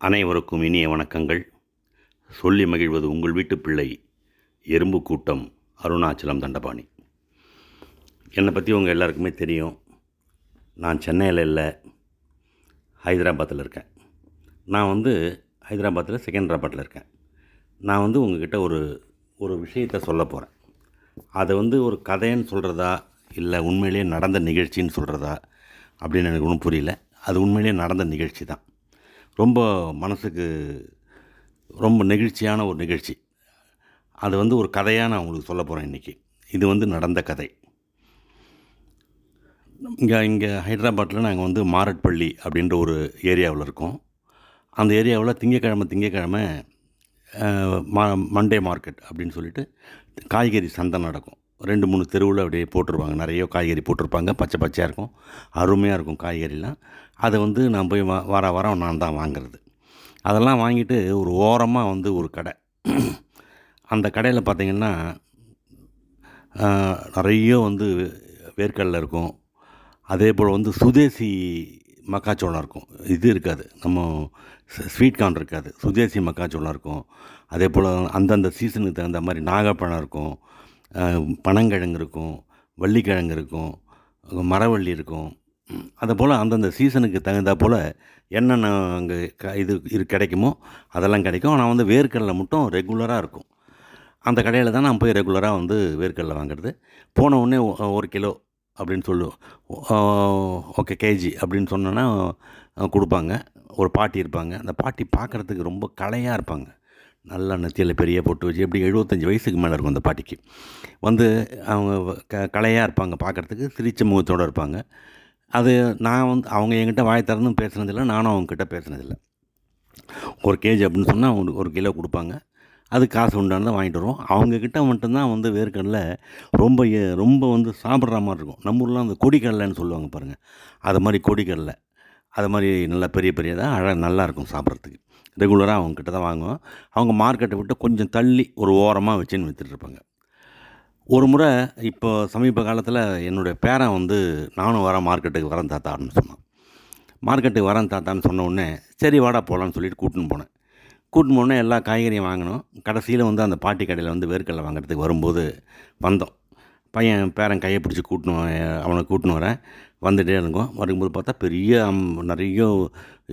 அனைவருக்கும் இனிய வணக்கங்கள். சொல்லி மகிழ்வது உங்கள் வீட்டு பிள்ளை எறும்பு கூட்டம் அருணாச்சலம் தண்டபாணி. என்னை பற்றி உங்கள் எல்லாருக்குமே தெரியும். நான் சென்னையில் இல்லை, ஹைதராபாத்தில் இருக்கேன். நான் ஹைதராபாத்தில் செகண்டராபாத்தில் இருக்கேன். நான் உங்ககிட்ட ஒரு விஷயத்தை சொல்ல போகிறேன். அதை ஒரு கதைன்னு சொல்கிறதா இல்லை உண்மையிலேயே நடந்த நிகழ்ச்சின்னு சொல்கிறதா அப்படின்னு எனக்கு ஒன்றும் புரியல. அது உண்மையிலேயே நடந்த நிகழ்ச்சி தான். ரொம்ப மனசுக்கு ரொம்ப நெகிழ்ச்சியான ஒரு நிகழ்ச்சி. அது ஒரு கதையாக நான் உங்களுக்கு சொல்ல போகிறேன் இன்றைக்கி. இது நடந்த கதை. இங்கே ஹைதராபாத்தில் நாங்கள் மாரட்பள்ளி அப்படின்ற ஒரு ஏரியாவில் இருக்கோம். அந்த ஏரியாவில் திங்கக்கிழமை மண்டே மார்க்கெட் அப்படின்னு சொல்லிட்டு காய்கறி சந்தை நடக்கும். 2-3 தெருவில் அப்படியே போட்டிருப்பாங்க. நிறைய காய்கறி போட்டிருப்பாங்க. பச்சை பச்சையாக இருக்கும், அருமையாக இருக்கும் காய்கறிலாம். அதை நான் போய் வாரம் நான் தான் வாங்கிறது. அதெல்லாம் வாங்கிட்டு ஒரு ஓரமாக ஒரு கடை. அந்த கடையில் பார்த்திங்கன்னா நிறைய வேர்க்கடலை இருக்கும். அதே போல் சுதேசி மக்காச்சோளம் இருக்கும். இது இருக்காது, நம்ம ஸ்வீட் கார்ன் இருக்காது, சுதேசி மக்காச்சோளம் இருக்கும். அதே போல் அந்தந்த சீசனுக்கு தகுந்த மாதிரி நாகப்பழம் இருக்கும், பனங்கிழங்கு இருக்கும், வள்ளிக்கிழங்கு இருக்கும், மரவள்ளி இருக்கும். அதுபோல் அந்தந்த சீசனுக்கு தகுந்தா போல் என்னென்ன அங்கே இது கிடைக்குமோ அதெல்லாம் கிடைக்கும். ஆனால் வேர்க்கடலை மட்டும் ரெகுலராக இருக்கும். அந்த கடையில் தான் நான் போய் ரெகுலராக வேர்க்கடலை வாங்குறது. போன உடனே 1 கிலோ அப்படின்னு சொல்லுவோம். ஓகே, கேஜி அப்படின்னு சொன்னோன்னா கொடுப்பாங்க. ஒரு பாட்டி இருப்பாங்க. அந்த பாட்டி பார்க்குறதுக்கு ரொம்ப களையாக இருப்பாங்க. நல்லா நெத்தியில் பெரிய பொட்டு வச்சு, எப்படி 75 வயசுக்கு மேலே இருக்கும் அந்த பாட்டிக்கு. அவங்க களையாக இருப்பாங்க, பார்க்குறதுக்கு சிரிச்ச முகத்தோடு இருப்பாங்க. அது நான் அவங்க என்கிட்ட வாய் திறந்தும் பேசுனதில்லை, நானும் அவங்கக்கிட்ட பேசுனதில்லை. 1 கேஜி அப்படின்னு சொன்னால் 1 கிலோ கொடுப்பாங்க. அது காசு உண்டானதான் வாங்கிட்டு வருவோம். அவங்கக்கிட்ட மட்டும்தான் வேர்க்கடலை ரொம்ப ரொம்ப சாப்பிட்ற மாதிரி இருக்கும். நம்ம ஊர்லாம் அந்த கொடிக்கடலைன்னு சொல்லுவாங்க பாருங்கள், அது மாதிரி கொடிக்கடலை, அது மாதிரி நல்லா பெரிய பெரியதாக நல்லாயிருக்கும் சாப்பிட்றதுக்கு. ரெகுலராக அவங்கக்கிட்ட தான் வாங்குவோம். அவங்க மார்க்கெட்டை விட்டு கொஞ்சம் தள்ளி ஒரு ஓரமாக வச்சுன்னு விற்றுட்ருப்பாங்க. ஒரு முறை இப்போ சமீப காலத்தில் என்னுடைய பேரன் நானும் மார்க்கெட்டுக்கு வரேன் தாத்தான்னு சொன்னான். மார்க்கெட்டுக்கு வரேன் தாத்தான்னு சொன்ன உடனே சரி வாடா போகலான்னு சொல்லிட்டு கூட்டின்னு போனேன். எல்லா காய்கறியும் வாங்கினோம். கடைசியில் அந்த பாட்டி கடையில் வேர்க்கடலை வாங்குறதுக்கு வரும்போது வந்தோம். பேரன் கையை பிடிச்சி அவனை கூட்டின்னு வரேன். வந்துகிட்டே இருக்கோம். வரும்போது பார்த்தா பெரிய நிறைய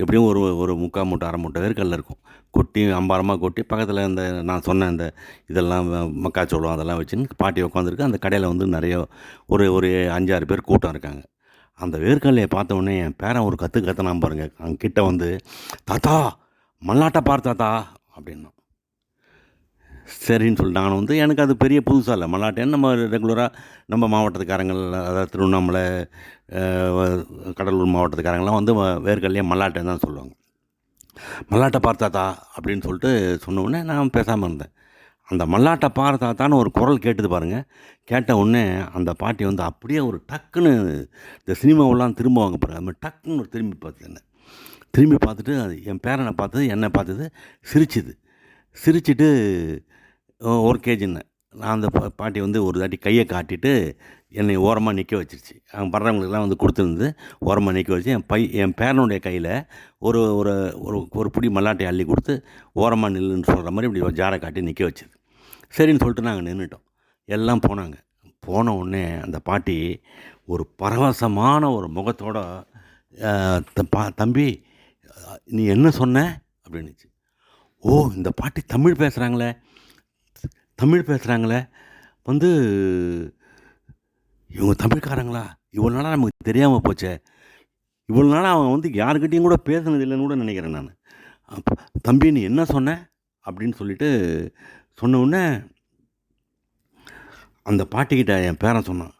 எப்படியும் ஒரு 3/4 மூட்டை 1/2 மூட்டை வேர்க்கடலை இருக்கும். கொட்டி அம்பாரமாக கொட்டி பக்கத்தில் நான் சொன்ன இதெல்லாம் மக்காச்சோளம் அதெல்லாம் வச்சுன்னு பாட்டி உட்காந்துருக்கு. அந்த கடையில் நிறைய ஒரு 5-6 பேர் கூட்டம் இருக்காங்க. அந்த வேர்க்கடலையை பார்த்த உடனே என் பேரன் ஒரு கற்றுனான் பாருங்கள். அங்கே கிட்ட தாத்தா மல்லாட்டை பார் தாத்தா அப்படின்னா. சரின்னு சொல்லிட்டு நான் எனக்கு அது பெரிய புதுசாக இல்லை. மல்லாட்டேன்னு நம்ம ரெகுலராக நம்ம மாவட்டத்துக்காரங்கள், அதாவது திருவண்ணாமலை, கடலூர் மாவட்டத்துக்காரங்களாம் வேர்க்கடலையே மல்லாட்டேன்னு தான் சொல்லுவாங்க. மல்லாட்டை பார்த்தாத்தா அப்படின்னு சொல்லிட்டு சொன்ன உடனே நான் பேசாமல் இருந்தேன். அந்த மல்லாட்டை பார்த்தாத்தான்னு ஒரு குரல் கேட்டது பாருங்கள். கேட்ட உடனே அந்த பாட்டி அப்படியே ஒரு டக்குன்னு இந்த சினிமாவெல்லாம் திரும்புவாங்க பாருங்கள், அது மாதிரி டக்குன்னு ஒரு திரும்பி பார்த்துட்டு அது என் பேரனை பார்த்தது, என்னை பார்த்தது, சிரிச்சிட்டு 1 கேஜின்னு நான் அந்த பாட்டி ஒரு தாட்டி கையை காட்டிட்டு என்னை ஓரமாக நிற்க வச்சிருச்சு. அவங்க வர்றவங்களுக்கெல்லாம் கொடுத்துருந்து ஓரமாக நிற்க வச்சு என் பேரனுடைய கையில் ஒரு ஒரு ஒரு பிடி மல்லாட்டை அள்ளி கொடுத்து ஓரமாக நில்லுன்னு சொல்கிற மாதிரி இப்படி ஜாரை காட்டி நிற்க வச்சுது. சரின்னு சொல்லிட்டு நாங்கள் நின்றுட்டோம். எல்லாம் போனாங்க. போன உடனே அந்த பாட்டி ஒரு பரவசமான ஒரு முகத்தோட தம்பி நீ என்ன சொன்ன அப்படின்னுச்சு. ஓ, இந்த பாட்டி தமிழ் பேசுகிறாங்களே இவங்க தமிழ்காரங்களா? இவ்வளோ நாளாக நமக்கு தெரியாமல் போச்சே. இவ்வளோ நாளாக அவங்க யாருக்கிட்டையும் கூட பேசுனது இல்லைன்னு கூட நினைக்கிறேன் நான். தம்பி நீ என்ன சொன்ன அப்படின்னு சொல்லிட்டு சொன்ன உடனே அந்த பாட்டிக்கிட்ட என் பேரன் சொன்னான்,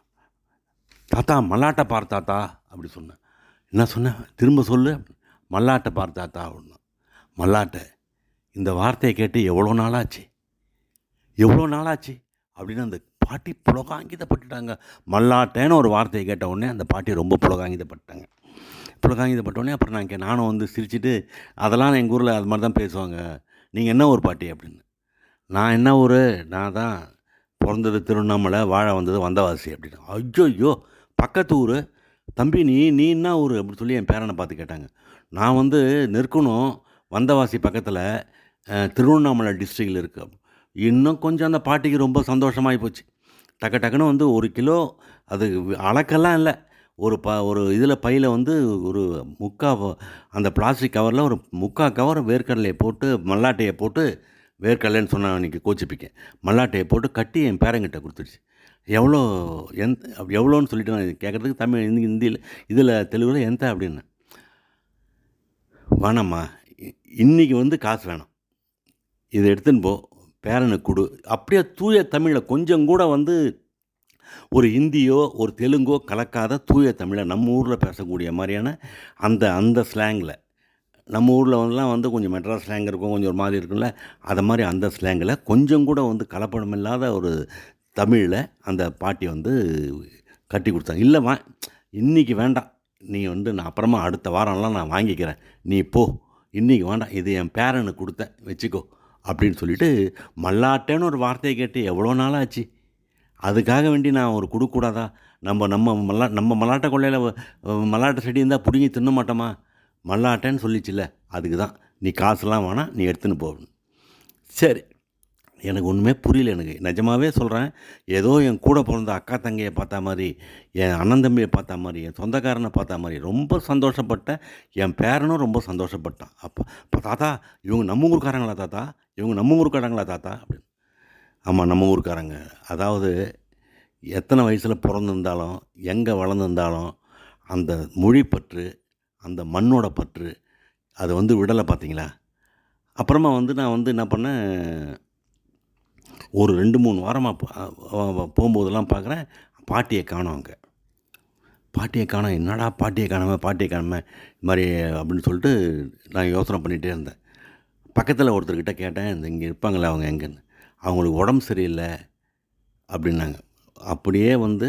தாத்தா மல்லாட்டை பார் தாத்தா அப்படி சொன்னேன். என்ன சொன்னேன், திரும்ப சொல்லு. மல்லாட்டை பார் தாத்தா அப்படின்னா. மல்லாட்டை, இந்த வார்த்தையை கேட்டு எவ்வளோ நாளாச்சு அப்படின்னு அந்த பாட்டி புலகாங்கிதப்பட்டுட்டாங்க. மல்லாட்டேன்னு ஒரு வார்த்தையை கேட்ட உடனே அந்த பாட்டி ரொம்ப புலகாங்கிதப்பட்டாங்க. உடனே அப்புறம் நானும் சிரிச்சுட்டு, அதெல்லாம் எங்கள் ஊரில் அது மாதிரி தான் பேசுவாங்க, நீங்கள் என்ன ஊர் பாட்டி அப்படின்னு. நான் என்ன ஊர், நான் தான் பிறந்தது திருவண்ணாமலை, வாழ வந்தது வந்தவாசி அப்படின்னு. ஐயோ பக்கத்து ஊர் தம்பி, நீ என்ன ஊர் அப்படின்னு சொல்லி என் பேரனை பார்த்து கேட்டாங்க. நான் நெற்கணும் வந்தவாசி பக்கத்தில் திருவண்ணாமலை டிஸ்ட்ரிக்டில் இருக்குது. இன்னும் கொஞ்சம் அந்த பாட்டிக்கு ரொம்ப சந்தோஷமாகி போச்சு. டக்கு டக்குன்னு வந்து 1 கிலோ, அது அளக்கெல்லாம் இல்லை, ஒரு இதில் பையில் வந்து ஒரு அந்த பிளாஸ்டிக் கவரில் ஒரு 3/4 கவர் வேர்க்கடலையை போட்டு, மல்லாட்டையை போட்டு, வேர்க்கடலைன்னு சொன்னால் அன்றைக்கி கோச்சிப்பிக்கேன், மல்லாட்டையை போட்டு கட்டி என் பேரங்கிட்ட கொடுத்துடுச்சு. எவ்வளோ எவ்வளோன்னு சொல்லிட்டு நான் கேட்குறதுக்கு தமிழ் ஹிந்தியில் இதில் தெலுங்கில் எந்த அப்படின்னு. வேணாம்மா, இன்றைக்கி வந்து காசு வேணாம், இதை எடுத்துன்னு போ, பேரனுக்கு கொடு. அப்படியே தூய தமிழில் கொஞ்சம் கூட வந்து ஒரு ஹிந்தியோ ஒரு தெலுங்கோ கலக்காத தூய தமிழை நம்ம ஊரில் பேசக்கூடிய மாதிரியான அந்த ஸ்லாங்கில், நம்ம ஊரில் வந்துலாம் வந்து கொஞ்சம் மெட்ராஸ் ஸ்லாங் இருக்கும், கொஞ்சம் ஒரு மாதிரி இருக்கும்ல, அதை மாதிரி அந்த ஸ்லாங்கில் கொஞ்சம் கூட வந்து கலப்படம் இல்லாத ஒரு தமிழில் அந்த பாட்டி வந்து கட்டி கொடுத்தாங்க. இல்லைம்மா, இன்றைக்கி வேண்டாம், நீ வந்து நான் அப்புறமா அடுத்த வாரம்லாம் நான் வாங்கிக்கிறேன், நீ போ, இன்றைக்கி வேண்டாம், இது என் பேரனுக்கு கொடுத்தேன் வச்சுக்கோ அப்படின்னு சொல்லிவிட்டு, மல்லாட்டேன்னு ஒரு வார்த்தையை கேட்டு எவ்வளோ நாளாச்சு. அதுக்காக வேண்டி நான் ஒரு கொடுக்கூடாதா? நம்ம மல்லாட்டை கொள்ளையில் மல்லாட்டை செடி இருந்தால் பிடுங்கி தின்ன மாட்டோமா? மல்லாட்டேன்னு சொல்லிச்சுல்ல, அதுக்கு தான் நீ காசுலாம் வேணாம், நீ எடுத்துன்னு போகணும். சரி, எனக்கு ஒன்றுமே புரியல. எனக்கு நிஜமாகவே சொல்கிறேன், ஏதோ என் கூட பிறந்த அக்கா தங்கையை பார்த்தா மாதிரி, என் அண்ணன் தம்பியை பார்த்தா மாதிரி, என் சொந்தக்காரனை பார்த்தா மாதிரி ரொம்ப சந்தோஷப்பட்டேன். என் பேரனும் ரொம்ப சந்தோஷப்பட்டான். அப்போ தாத்தா, இவங்க நம்ம ஊருக்காரங்களா தாத்தா, இவங்க நம்ம ஊருக்காரங்களா தாத்தா அப்படின்னு. ஆமாம், நம்ம ஊருக்காரங்க. அதாவது எத்தனை வயசில் பிறந்திருந்தாலும், எங்கே வளர்ந்துருந்தாலும், அந்த மொழி பற்று, அந்த மண்ணோட பற்று, அதை வந்து விடலை பார்த்தீங்களா. அப்புறமா வந்து நான் வந்து என்ன பண்ணேன், ஒரு 2-3 வாரமாக போகும்போதெல்லாம் பார்க்குறேன், பாட்டியை காணோம். அங்கே பாட்டியை காணோம். என்னடா பாட்டியை காணாமல் இது மாதிரி அப்படின்னு சொல்லிட்டு நான் யோசனை பண்ணிகிட்டே இருந்தேன். பக்கத்தில் ஒருத்தர்கிட்ட கேட்டேன், இங்கே இருப்பாங்களே அவங்க எங்கேன்னு. அவங்களுக்கு உடம்பு சரியில்லை அப்படின்னாங்க. அப்படியே வந்து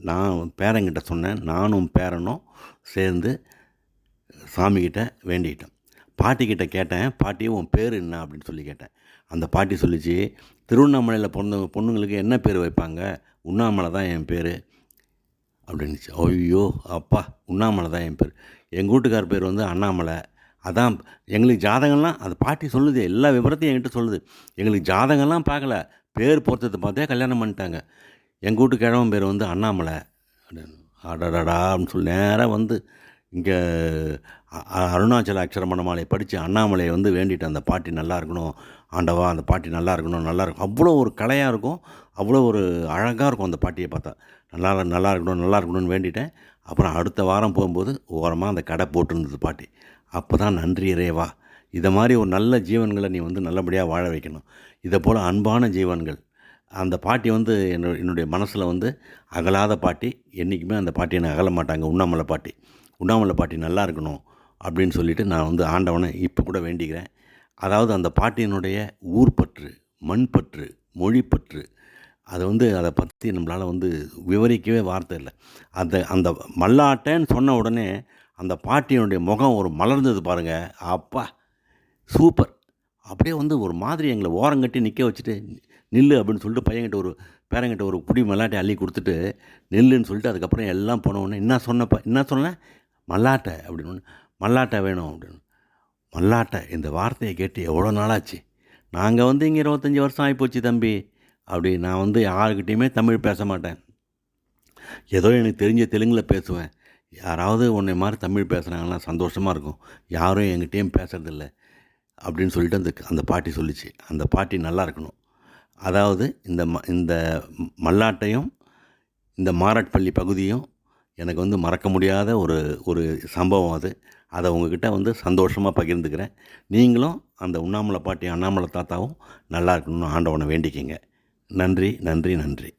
நான் பேரங்கிட்ட சொன்னேன், நானும் பேரனும் சேர்ந்து சாமிக்கிட்ட வேண்டிக்கிட்டேன். பாட்டிக்கிட்ட கேட்டேன், பாட்டி உன் பேர் என்ன அப்படின்னு சொல்லி கேட்டேன். அந்த பாட்டி சொல்லிச்சு, திருவண்ணாமலையில் பிறந்த பொண்ணுங்களுக்கு என்ன பேர் வைப்பாங்க, உண்ணாமலை தான் என் பேர் அப்படின்னுச்சு. ஐயோ அப்பா, உண்ணாமலை தான் என் பேர். எங்கள் வீட்டுக்கார் பேர் வந்து அண்ணாமலை. அதான் எங்களுக்கு ஜாதகம்லாம் அந்த பாட்டி சொல்லுது, எல்லா விவரத்தையும் என்கிட்ட சொல்லுது. எங்களுக்கு ஜாதகம்லாம் பார்க்கல, பேர் பொறுத்ததை பார்த்தே கல்யாணம் பண்ணிட்டாங்க. எங்கள் வீட்டு கிழவன் பேர் வந்து அண்ணாமலை அப்படின்னு. அடடடா அப்படின்னு சொல்லி நேராக வந்து இங்கே அருணாச்சல அக்ஷரமணமாலை படித்து அண்ணாமலையை வந்து வேண்டிட்டு, அந்த பாட்டி நல்லா இருக்கணும் ஆண்டவா, அந்த பாட்டி நல்லா இருக்கணும், நல்லா இருக்கும். அவ்வளோ ஒரு கலையாக இருக்கும், அவ்வளோ ஒரு அழகாக இருக்கும் அந்த பாட்டியை பார்த்தா. நல்லா இருக்கணும்னு வேண்டிட்டேன். அப்புறம் அடுத்த வாரம் போகும்போது ஓரமாக அந்த கடை போட்டிருந்தது பாட்டி. அப்போ தான் நன்றி இறைவா, இதை மாதிரி ஒரு நல்ல ஜீவன்களை நீ வந்து நல்லபடியாக வாழ வைக்கணும். இதை போல் அன்பான ஜீவன்கள். அந்த பாட்டி வந்து என்னுடைய மனசில் வந்து அகலாத பாட்டி. என்றைக்குமே அந்த பாட்டி என்னை அகல மாட்டாங்க. உண்ணாமலை பாட்டி நல்லா இருக்கணும் அப்படின்னு சொல்லிவிட்டு நான் வந்து ஆண்டவனை இப்போ கூட வேண்டிக்கிறேன். அதாவது அந்த பாட்டியினுடைய ஊர்பற்று, மண்பற்று, மொழிப்பற்று, அதை வந்து அதை பற்றி நம்மளால் வந்து விவரிக்கவே வார்த்தை இல்லை. அந்த மல்லாட்டேன்னு சொன்ன உடனே அந்த பாட்டியினுடைய முகம் ஒரு மலர்ந்தது பாருங்கள். அப்பா சூப்பர். அப்படியே வந்து ஒரு மாதிரி எங்களை ஓரங்கட்டி நிற்க வச்சுட்டு, நில்லு அப்படின்னு சொல்லிட்டு பேரங்கிட்ட ஒரு புடி மல்லாட்டை அள்ளி கொடுத்துட்டு நில்லுன்னு சொல்லிட்டு, அதுக்கப்புறம் எல்லாம் போனவுடனே என்ன சொன்னேன், மல்லாட்டை அப்படின்னு. மல்லாட்டை வேணும் அப்படின்னு. மல்லாட்டை, இந்த வார்த்தையை கேட்டு எவ்வளோ நாளாச்சு. நாங்கள் வந்து இங்கே 25 வருஷம் ஆகிப்போச்சு தம்பி அப்படி. நான் வந்து யாருக்கிட்டேயுமே தமிழ் பேச மாட்டேன், ஏதோ எனக்கு தெரிஞ்ச தெலுங்கில் பேசுவேன். யாராவது உன்னை மாதிரி தமிழ் பேசுகிறாங்கன்னா சந்தோஷமாக இருக்கும். யாரும் என்கிட்டேயும் பேசுகிறதில்ல அப்படின்னு சொல்லிட்டு அந்த பாட்டி சொல்லிச்சு. அந்த பாட்டி நல்லா இருக்கணும். அதாவது இந்த மல்லாட்டையும் இந்த மாரட்பள்ளி பகுதியும் எனக்கு வந்து மறக்க முடியாத ஒரு சம்பவம் அது. அதை உங்ககிட்ட வந்து சந்தோஷமாக பகிர்ந்துக்கிறேன். நீங்களும் அந்த உண்ணாமலை பாட்டி, அண்ணாமலை தாத்தாவும் நல்லா இருக்கணும்னு ஆண்டவனை வேண்டிக்கிங்க. நன்றி நன்றி நன்றி.